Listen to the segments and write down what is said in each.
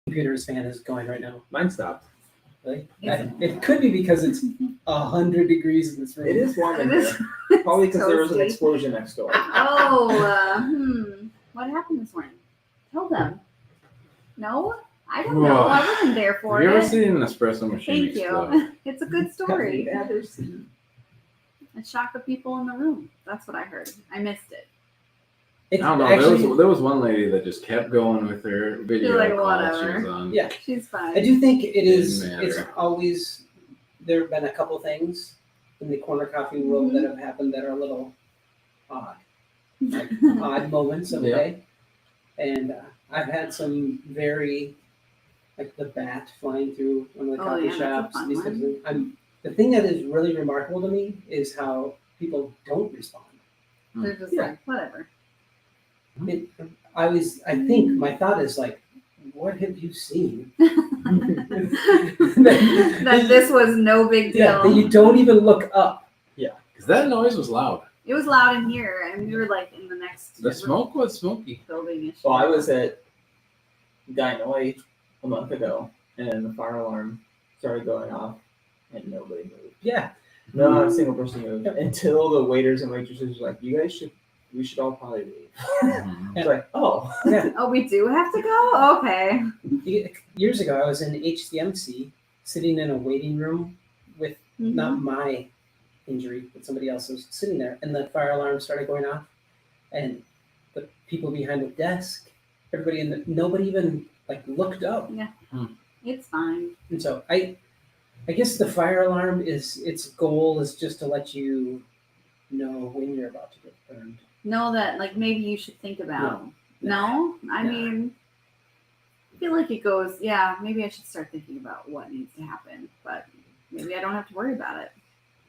computer's fan is going right now. Mine stopped. Really? It could be because it's 100 degrees in this room. It is warm in It is. here. Probably because there was an Toasty. explosion next door. What happened this morning? Tell them. No? I don't know. Well, I wasn't there for Have you it. ever seen an espresso machine Thank explode? you. It's a good story. Others. It shocked the people in the room. That's what I heard. I missed it. It's I don't know. actually, There was one lady that just kept going with her video like, call whatever. she was on. Yeah. She's fine. I do think it is. Didn't matter. It's always there have been a couple things in the corner coffee world that have happened that are a little odd, like odd moments of the Yeah. day. And I've had some very like the bat flying through one of the Oh, coffee yeah, that's a shops. fun These types of one. things. The thing that is really remarkable to me is how people don't respond. They're just Yeah. like, whatever. I think my thought is like, what have you seen? That this was no big deal. Yeah, that you don't even look up. Because that noise was loud. It was loud in here, and we were like in the next The smoke was smoky. building. Well, I was at Dynoi a month ago, and the fire alarm started going off, and nobody moved. Yeah. Not a single person moved until the waiters and waitresses were like, we should all probably leave. It's like, oh. Oh, we do have to go? Okay. Years ago, I was in HCMC, sitting in a waiting room with Mm-hmm. not my injury, but somebody else's sitting there, and the fire alarm started going off, and the people behind the desk, everybody nobody even like looked up, It's fine. and so I guess the fire alarm its goal is just to let you know when you're about to get burned. Know that, like, maybe you should think about. No. No? I No. mean, I feel like it goes, yeah, maybe I should start thinking about what needs to happen, but maybe I don't have to worry about it.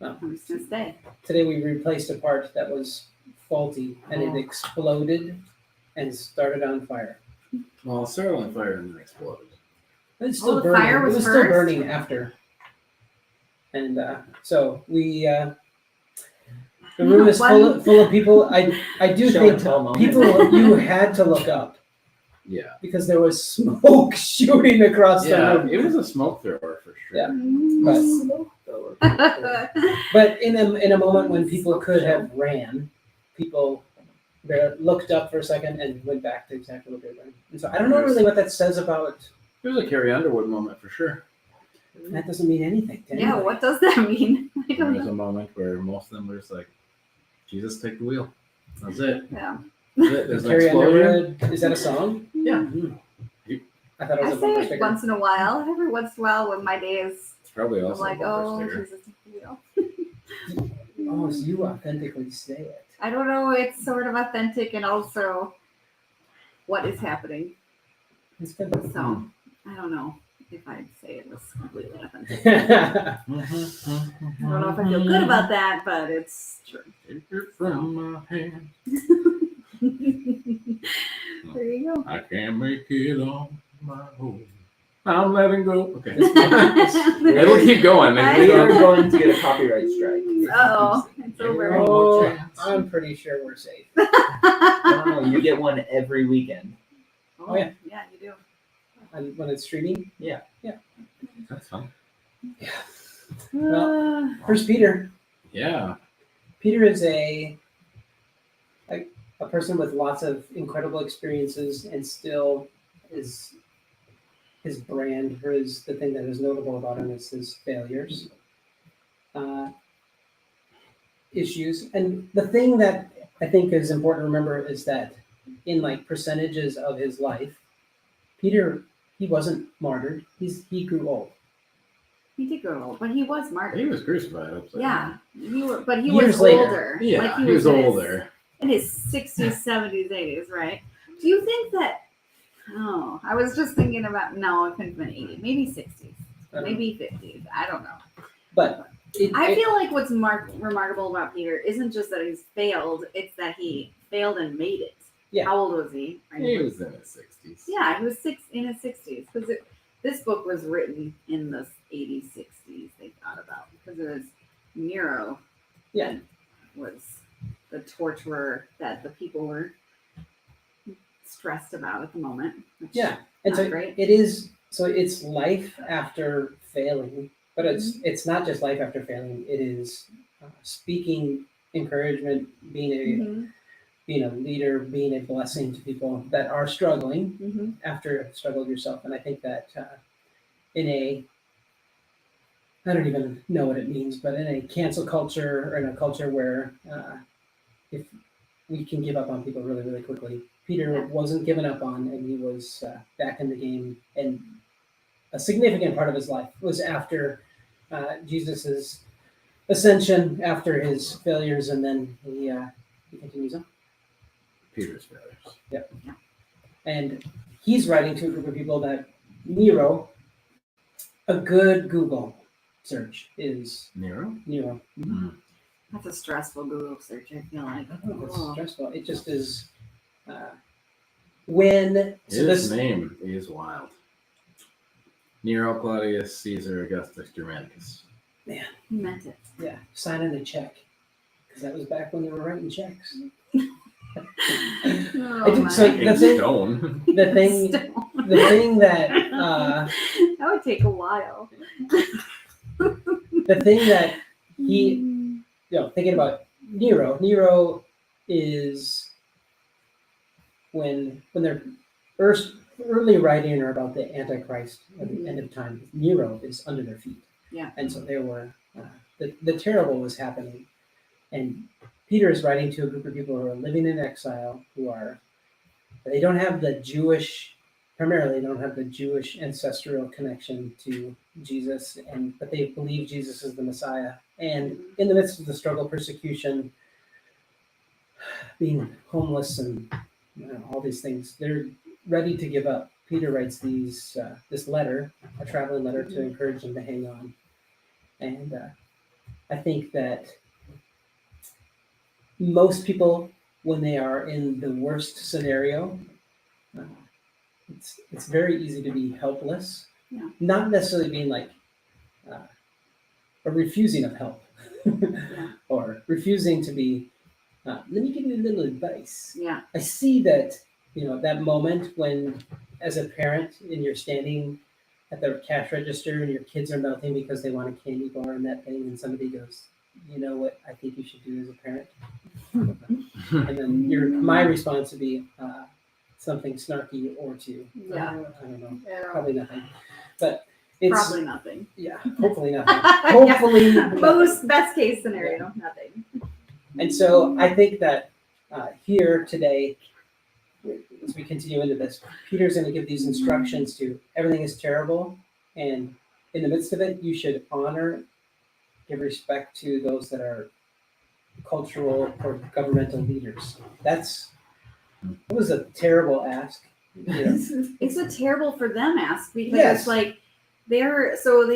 No. I'm just going to stay. Today we replaced a part that was faulty, and it exploded and started on fire. Well, it started on fire and then exploded. It's still the burning. fire was it was first? still burning after. And so we the room is full of people. I do Show and think tell moment. people you had to look up Yeah. because there was smoke shooting across the Yeah, room. it was a smoke thrower for sure. Yeah. Mm. But in a moment when people could have ran, people looked up for a second and went back to exactly what they were doing. And so I don't know really what that says about. It was a Carrie Underwood moment for sure. That doesn't mean anything. To Yeah, anybody. what does that mean? I There don't was know. a moment where most of them were just like, Jesus, take the wheel. That's it. Yeah. That's it. There's an Carrie explosion. Underwood, is that a song? Yeah. I thought it was I a say bumper it sticker. once in a while. Every once in a while when my days, It's probably I'm also like, a oh, bumper sticker. Jesus, take the wheel. Oh, so you authentically say it. I don't know. It's sort of authentic and also what is happening. It's good. So I don't know if I'd say it was completely authentic. Yeah. I don't know if I feel good about that, but it's true. Take it from my hand. There you go. I can't make it on my own. I'm letting go. Okay. There It'll keep going. I We are know. going to get a copyright strike. Uh-oh, it's over. Oh, I'm pretty sure we're safe. No, you get one every weekend. Oh, yeah. Yeah, you do. And when it's streaming. That's fun. Well, First Peter. Yeah. Peter is a person with lots of incredible experiences, and still is his brand, or the thing that is notable about him is his failures, issues, and the thing that I think is important to remember is that in like percentages of his life, Peter, he wasn't martyred. He grew old. He did grow old, but he was martyred. He was crucified upside Yeah, but he Years was later. older. down. Yeah, Like he was in his- older. in his 60s, 70s, 80s, right? Do you think that? Oh, I was just thinking about. No, it couldn't have been 80, maybe 60s, I don't know. maybe 50s. I don't know. But I feel like what's remarkable about Peter isn't just that he's failed; it's that he failed and made it. Yeah. How old was he? He was in his 60s. Yeah, he was in his 60s because this book was written in the 80s, 60s. They thought about because it was Nero. Yeah. Was the torturer that the people were stressed about at the moment. which- Yeah, and Not so great. it is. So it's life after failing, but it's not just life after failing. It is speaking encouragement, Mhm, being a leader, being a blessing to people that are struggling mhm. after you've struggled yourself. And I think that in a I don't even know what it means, but in a cancel culture or in a culture where if we can give up on people really, really quickly, Peter Yeah. wasn't given up on, and he was back in the game. And a significant part of his life was after Jesus's ascension, after his failures, and then he continues on. Peter's failures. And he's writing to a group of people that Nero, a good Google search is Nero? Nero. Mm. That's a stressful Google search, I feel like. I don't know if it's Oh. stressful. It just is. When so His this name is wild. Nero Claudius Caesar Augustus Germanicus. He meant it. yeah, signing a check because that was back when they were writing checks. Oh, I did- so my. the thing- Stone. The thing, the thing that That would take a while. the thing that he thinking about Nero. Nero is when they're early writing or about the Antichrist at the end of time. Nero is under their feet. Yeah. And so there were the terrible was happening, and Peter is writing to a group of people who are living in exile, they don't have the Jewish primarily don't have the Jewish ancestral connection to Jesus, but they believe Jesus is the Messiah. And in the midst of the struggle, persecution, being homeless, and all these things, they're ready to give up. Peter writes this letter, a traveling letter, to encourage them to hang on. And I think that most people, when they are in the worst scenario, it's very easy to be helpless. Yeah. Not necessarily being like a refusing of help, or refusing to be. Let me give you a little advice. Yeah. I see that that moment when, as a parent, and you're standing at the cash register and your kids are melting because they want a candy bar and that thing, and somebody goes, "You know what I think you should do as a parent," and then my response would be something snarky or two. Yeah. I don't know. Yeah. Probably nothing, but it's Probably nothing. yeah. Hopefully nothing. Hopefully nothing. Most best case scenario, nothing. And so I think that here today, as we continue into this, Peter's going to give these instructions to everything is terrible, and in the midst of it, you should honor, give respect to those that are cultural or governmental leaders. That was a terrible ask. It's a terrible for them ask because Yes. it's like they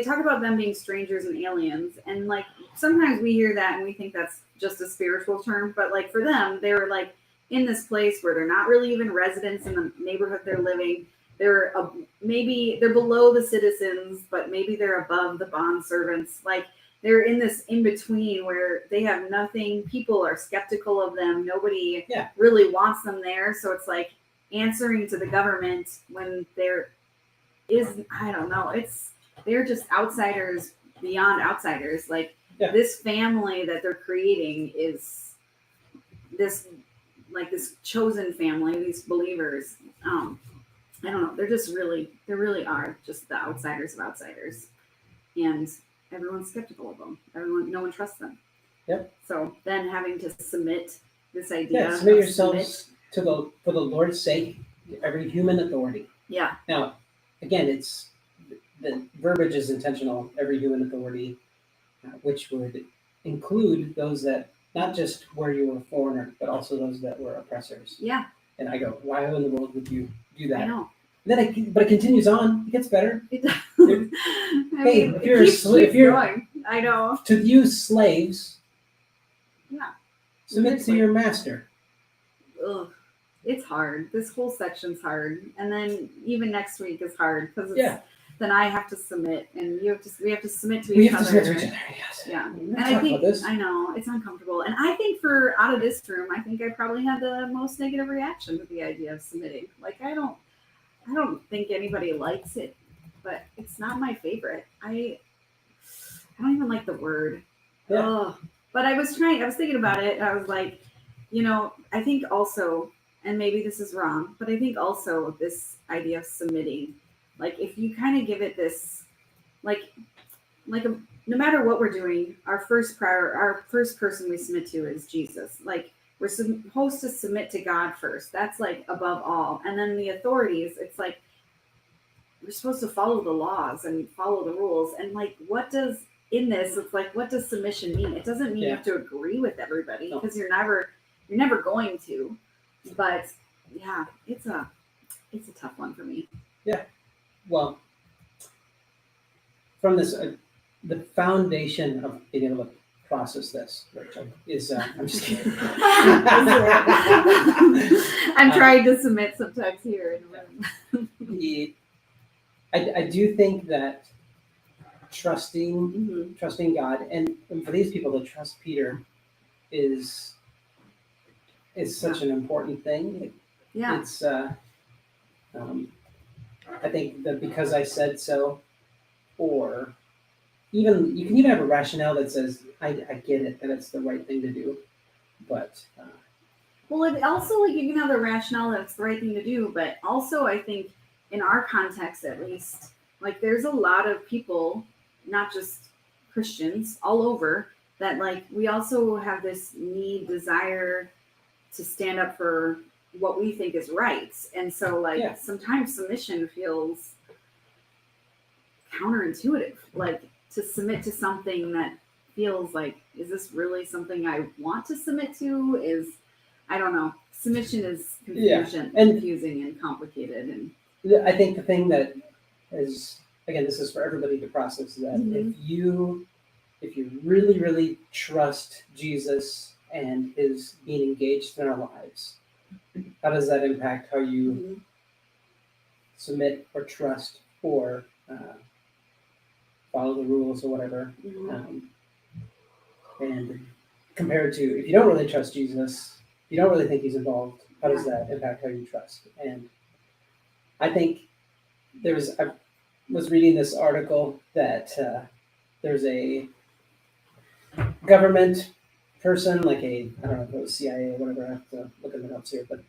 talk about them being strangers and aliens, and like sometimes we hear that and we think that's just a spiritual term, but like for them, they were like in this place where they're not really even residents in the neighborhood they're living. Maybe they're below the citizens, but maybe they're above the bond servants. Like they're in this in between where they have nothing. People are skeptical of them. Nobody really wants them there. So it's like answering to the government when I don't know. They're just outsiders beyond outsiders. Like this family that they're creating is this chosen family, these believers. I don't know. They really are just the outsiders of outsiders, and everyone's skeptical of them. No one trusts them. Yep. So then having to submit this idea. Yeah, submit yourselves for the Lord's sake, to every human authority. Yeah. Now, again, the verbiage is intentional. Every human authority, which would include those that not just where you were a foreigner, but also those that were oppressors. Yeah. And I go, why in the world would you do that? I know. But it continues on. It gets better. It does. Hey, if you're going, I know. To you slaves, Yeah. submit to your master. Ugh. It's hard. This whole section's hard, and then even next week is hard because then I have to submit, and we have to submit to We each have to other. submit to each other. Yes. Yeah. We've And talked I think about this. I know it's uncomfortable, and I think for out of this room, I think I probably had the most negative reaction to the idea of submitting. Like I don't think anybody likes it, but it's not my favorite. I don't even like the word. Yeah. Ugh. But I was thinking about it. And I was like, I think also, and maybe this is wrong, but I think also this idea of submitting, like if you kind of give it this, no matter what we're doing, our first person we submit to is Jesus. Like we're supposed to submit to God first. That's like above all. And then the authorities, it's like we're supposed to follow the laws and follow the rules. And like, it's like, what does submission mean? It doesn't mean you have to agree with everybody because you're never going to. But yeah, it's a tough one for me. Well, from this, the foundation of being able to process this, Rachel, is I'm just kidding. I'm trying to submit sometimes here in the room. I do think that trusting Mm-hmm. God and for these people to trust Peter is such an important thing. Yeah. It's I think that because I said so, or even you can even have a rationale that says I get it that it's the right thing to do, but Well, it also like you can have the rationale that it's the right thing to do, but also I think in our context at least, like there's a lot of people, not just Christians, all over that like we also have this desire to stand up for what we think is right. And so like sometimes submission feels counterintuitive. Like to submit to something that feels like, is this really something I want to submit to? I don't know. Submission is confusing and complicated. And I think the thing that is, again, this is for everybody to process, that if you really, really trust Jesus and his being engaged in our lives, how does that impact how you submit or trust or follow the rules or whatever? And compared to if you don't really trust Jesus, if you don't really think he's involved, how does that impact how you trust? And I think I was reading this article that there's a government person, like I don't know if it was CIA or whatever, I have to look at the notes here, but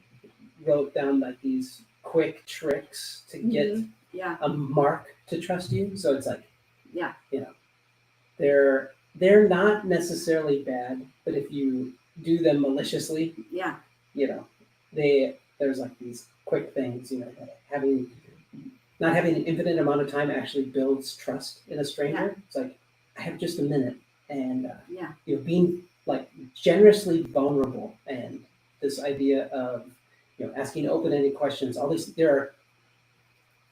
wrote down like these quick tricks to get a mark to trust you. So it's like, they're not necessarily bad, but if you do them maliciously, there's like these quick things, not having an infinite amount of time actually builds trust in a stranger. It's like, I have just a minute, and being like generously vulnerable, and this idea of asking open-ended questions. All these, there are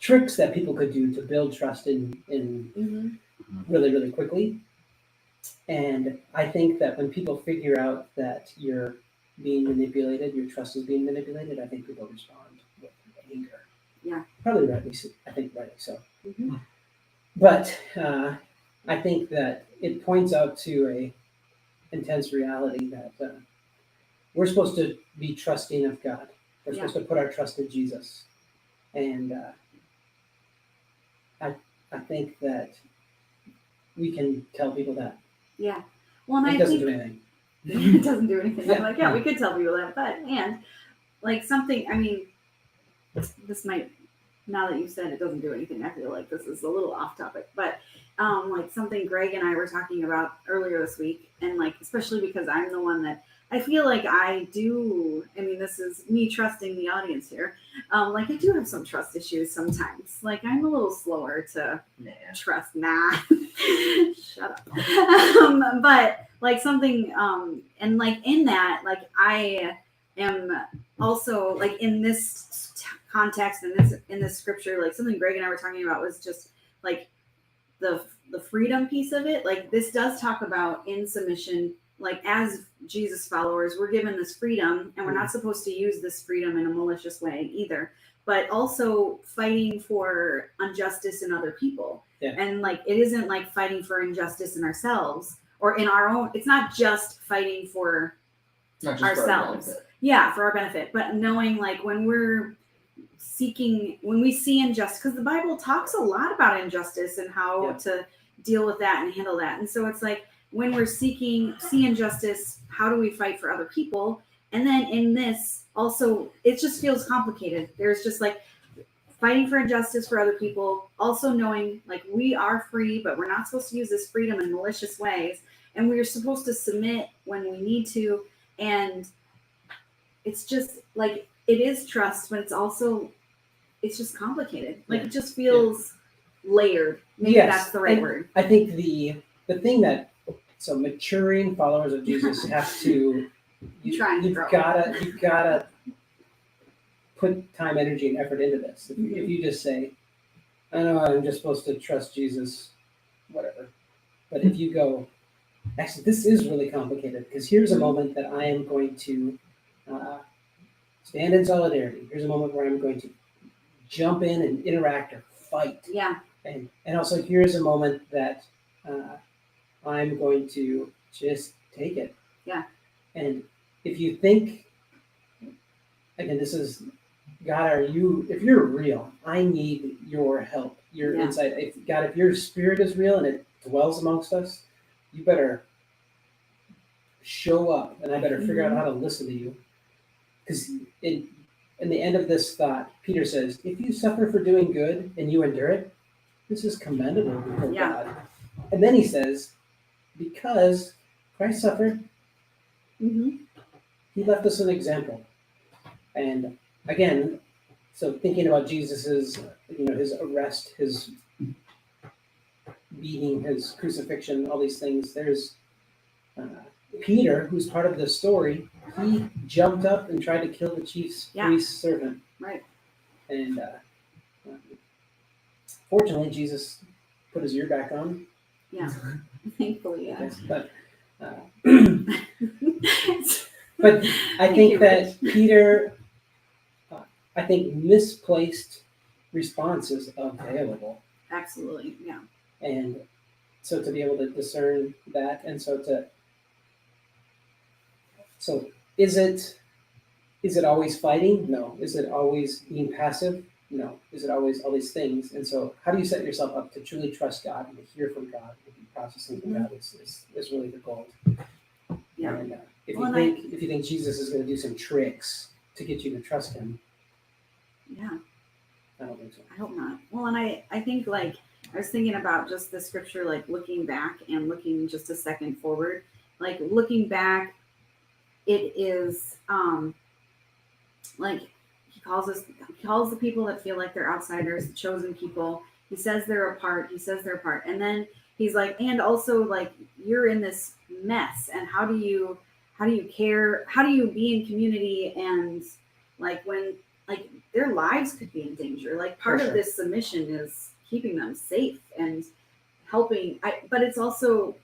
tricks that people could do to build trust in really, really quickly. And I think that when people figure out that you're being manipulated, your trust is being manipulated, I think people respond with anger. Yeah. Probably rightly so. Mm-hmm. But I think that it points out to a intense reality that we're supposed to be trusting of God. We're supposed to put our trust in Jesus. And I think that we can tell people that. Yeah. Well, and it doesn't do anything. It doesn't do anything. Yeah. I'm like, we could tell people that, but and like something. I mean, this might. Now that you said it doesn't do anything, I feel like this is a little off topic, but like something Greg and I were talking about earlier this week, and like especially because I'm the one that I feel like I do. I mean, this is me trusting the audience here. Like I do have some trust issues sometimes. Like I'm a little slower to trust. Shut up. But like something, and like in that, like I am also like in this context and in this scripture, like something Greg and I were talking about was just like the freedom piece of it. Like this does talk about in submission, like as Jesus followers, we're given this freedom, and we're not supposed to use this freedom in a malicious way either. but also fighting for injustice in other people. Yeah. And like, it isn't like fighting for injustice in ourselves or in our own, it's not just fighting for Not just for our ourselves. benefit. Yeah, for our benefit, but knowing like when we see injustice, because the Bible talks a lot about injustice and how Yeah. to deal with that and handle that. And so it's like when we're see injustice, how do we fight for other people? And then in this also, it just feels complicated. There's just like fighting for injustice for other people, also knowing like we are free, but we're not supposed to use this freedom in malicious ways. And we're supposed to submit when we need to. And it's just like, it is trust, but it's just complicated. Like Yeah. it just feels layered. Maybe Yes, that's the right and word. I think the thing that so maturing followers of Jesus have to Trying to you've grow. gotta put time, energy, and effort into this. If you just say, I know I'm just supposed to trust Jesus, whatever. But if you go, actually, this is really complicated because here's a moment that I am going to stand in solidarity. Here's a moment where I'm going to jump in and interact or fight. Yeah. And also here's a moment that I'm going to just take it. Yeah. And if you think, again, this is God, if you're real, I need your help, your Yeah. insight. If your spirit is real and it dwells amongst us, you better show up and I better figure out how to listen to you. Because in the end of this thought, Peter says, if you suffer for doing good and you endure it, this is commendable before Yeah. God. And then he says, because Christ suffered, Mm-hmm. he left us an example. And again, so thinking about Jesus's, his arrest, his beating, his crucifixion, all these things, there's Peter, who's part of this story, he jumped up and tried to kill the chief priest's servant. Right. And fortunately, Jesus put his ear back on. Yeah. Thankfully, I yeah. guess. But but I Thank think you, that Peter, I think misplaced response is available. Absolutely. Yeah. And so to be able to discern that, and so is it always fighting? No. Is it always being passive? No. Is it always all these things? And so how do you set yourself up to truly trust God and to hear from God and be processing from God is really the goal. Yeah. And if Well, you think Jesus is going to do some tricks to get you to trust him, Yeah. I don't think so. I hope not. Well, and I think like I was thinking about just the scripture, like looking back and looking just a second forward. Like looking back, it is like he calls the people that feel like they're outsiders, the chosen people. He says they're apart. And then he's like, and also like you're in this mess. And how do you care? How do you be in community? And like when like their lives could be in danger. Like part For of sure. this submission is keeping them safe and helping. But it's also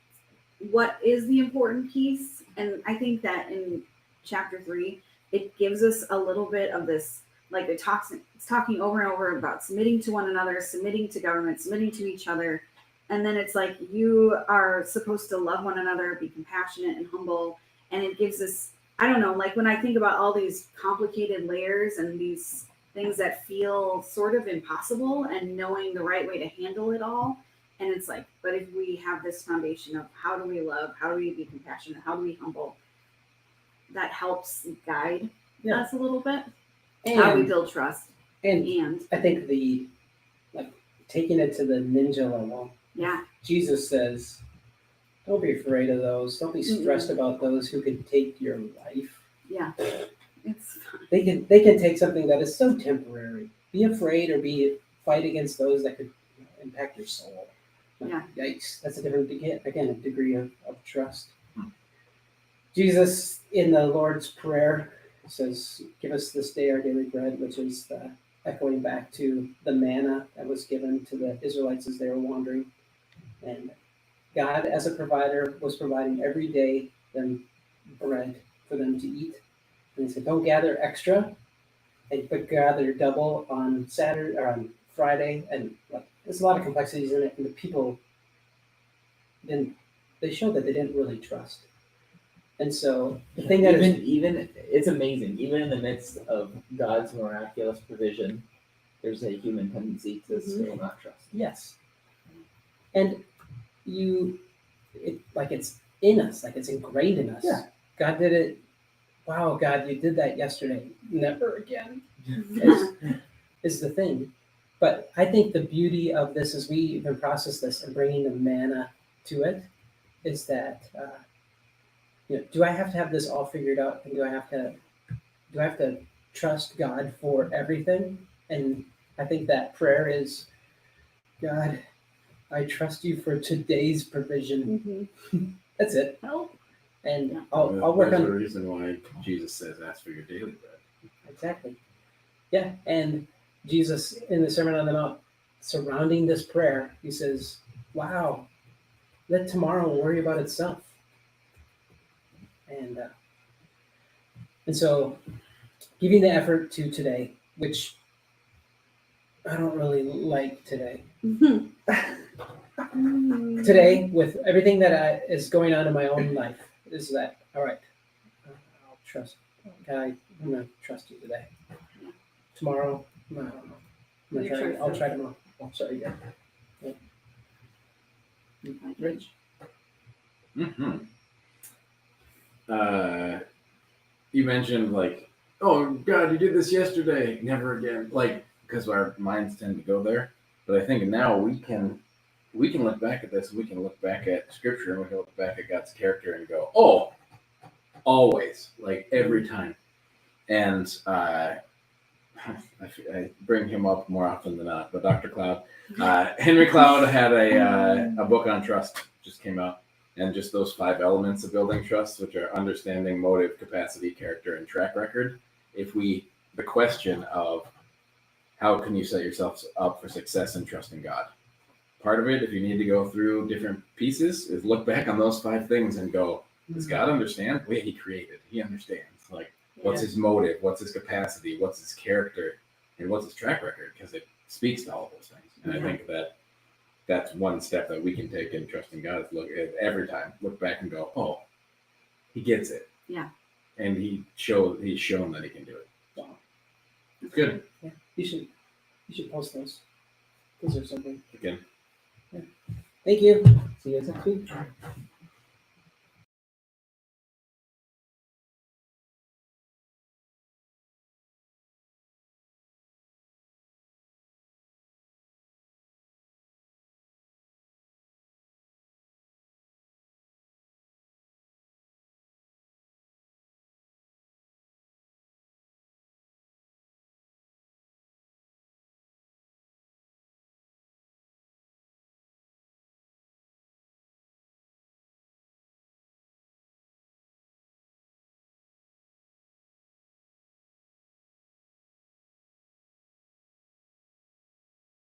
what is the important piece. And I think that in chapter 3, it gives us a little bit of this, like it's talking over and over about submitting to one another, submitting to government, submitting to each other. And then it's like you are supposed to love one another, be compassionate and humble. And it gives us, I don't know, like when I think about all these complicated layers and these things that feel sort of impossible and knowing the right way to handle it all. And it's like, but if we have this foundation of how do we love, how do we be compassionate, how do we humble, that helps guide Yeah. us a little bit. How we And, build trust. and And I think taking it to the ninja level, yeah, Jesus says, don't be afraid of those. Don't be stressed about those who can take your life. yeah, it's They can take something that is so temporary. Be afraid or fight against those that could impact your soul. Yeah. Yikes. That's a different, again, a degree of trust. Jesus in the Lord's Prayer says, give us this day our daily bread, which is echoing back to the manna that was given to the Israelites as they were wandering. And God, as a provider, was providing every day them bread for them to eat. And he said, don't gather extra. but gather double on Saturday or on Friday, and like, there's a lot of complexities in it, and the people didn't. They showed that they didn't really trust, and so the thing that is even it's amazing. Even in the midst of God's miraculous provision, there's a human tendency to still not trust. yes, and it's in us, like it's ingrained in us. Yeah. God did it. Wow, God, you did that yesterday. Never again. Is the thing. But I think the beauty of this as we even process this and bringing the manna to it is that, do I have to have this all figured out? And do I have to trust God for everything? And I think that prayer is, God, I trust you for today's provision. That's it. Help. And I'll work There's on a reason why Jesus says, "Ask for your daily bread." exactly. Yeah, and Jesus in the Sermon on the Mount, surrounding this prayer, he says, "Wow, let tomorrow worry about itself." And so, giving the effort to today, which I don't really like today. Today, with everything that is going on in my own life, is that all right? I'll trust God. I'm gonna trust you today. Tomorrow, I don't know. You trust I'll him. try tomorrow. Oh, sorry, yeah. Rich. Mm-hmm. You mentioned like, "Oh God, you did this yesterday. Never again." Like, because our minds tend to go there. But I think now we can look back at this. We can look back at Scripture, and we can look back at God's character and go, "Oh, always, like every time." And I bring him up more often than not. But Dr. Cloud, Henry Cloud had a book on trust just came out. And just those 5 elements of building trust, which are understanding, motive, capacity, character, and track record. The question of how can you set yourself up for success in trusting God? Part of it, if you need to go through different pieces, is look back on those 5 things and go, does God understand? Well, he created. He understands. Like, what's his motive? What's his capacity? What's his character? And what's his track record? Because it speaks to all of those things. And I think that's one step that we can take in trusting God is look at every time, look back and go, oh, he gets it. Yeah. And he's shown that he can do it. Wow. It's good. Yeah, you should post those. Those are something. Again. Thank you. See you next week.